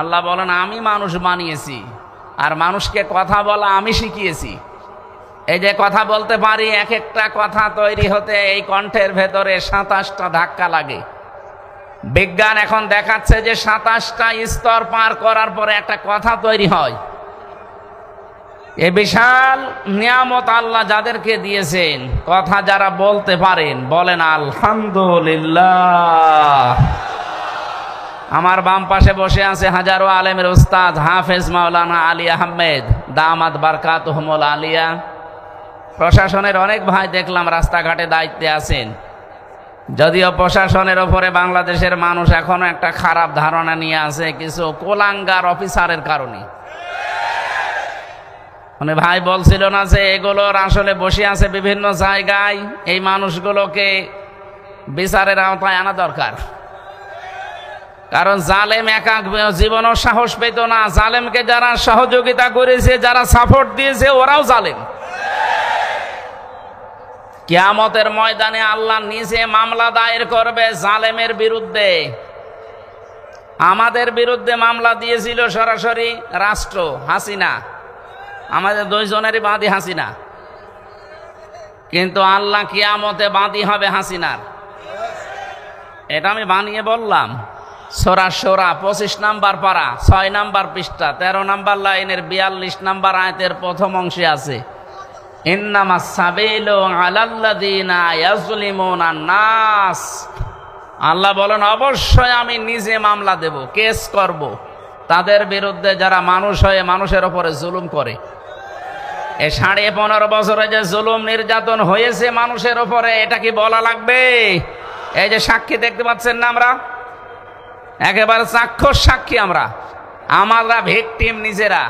আল্লাহ বলেন আমি মানুষ বানিয়েছি আর মানুষকে কথা বলা আমি শিখিয়েছি। এই যে কথা বলতে পারি, এক একটা কথা তৈরি হতে এই কণ্ঠের ভেতরে 27টা ধাক্কা লাগে। বিজ্ঞান এখন দেখাচ্ছে যে 27টা স্তর পার করার পরে একটা কথা তৈরি হয়। এই বিশাল নিয়ামত আল্লাহ যাদেরকে দিয়েছেন, কথা যারা বলতে পারেন বলেন আলহামদুলিল্লাহ। আমার বাম পাশে বসে আছে হাজারো আলেমের উস্তাদ হাফেজ মাওলানা আলী আহমেদ দামাত বারকাতুহুমুল আলিয়া। প্রশাসনের অনেক ভাই দেখলাম রাস্তাঘাটে দায়িত্বে আছেন। যদিও প্রশাসনের ওপরে বাংলাদেশের মানুষ এখনো একটা খারাপ ধারণা নিয়ে আছে কিছু কোলাঙ্গার অফিসারের কারণে। মানে ভাই বলছিল না যে এগুলোর আসলে বসে আছে বিভিন্ন জায়গায়, এই মানুষগুলোকে বিচারের আওতায় আনা দরকার। কারণ জালেম একা জীবনও সাহস পেত না, জালেমকে যারা সহযোগিতা করেছে, যারা সাপোর্ট দিয়েছে, ওরাও জালেম। কিয়ামতের ময়দানে আল্লাহ নিজে মামলা দায়ের করবে জালেমের বিরুদ্ধে। আমাদের বিরুদ্ধে মামলা দিয়েছিল সরাসরি রাষ্ট্র, হাসিনা। আমাদের দুইজনেরই বাদী হাসিনা, কিন্তু আল্লাহ কিয়ামতে বাদী হবে হাসিনার। এটা আমি বানিয়ে বললাম। সূরা শূরা 25 নাম্বার পারা 6 নাম্বার পৃষ্ঠা 13 নাম্বার লাইনের 42 নাম্বার আয়াতের প্রথম অংশে আছে ইন্নামাস সাবিলু আলাল্লাযিনা ইয়াজলিমুনান নাস। আল্লাহ বলেন অবশ্যই আমি নিজে মামলা দেব, কেস করব তাদের বিরুদ্ধে যারা মানুষ হয়ে মানুষের উপরে জুলুম করে। এই 15.5 বছরে যে জুলুম নির্যাতন হয়েছে মানুষের উপরে, এটা কি বলা লাগবে? এই যে সাক্ষী দেখতে পাচ্ছেন না, আমরা একেবারে চাক্ষুষ সাক্ষী। আমরা ভিকটিম নিজেরা।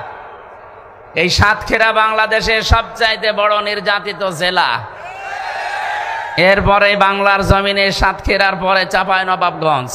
এই সাতক্ষীরা বাংলাদেশের সবচাইতে বড় নির্যাতিত জেলা। এরপরে বাংলার জমিনে সাতক্ষীরার পরে চাঁপাইনবাবগঞ্জ।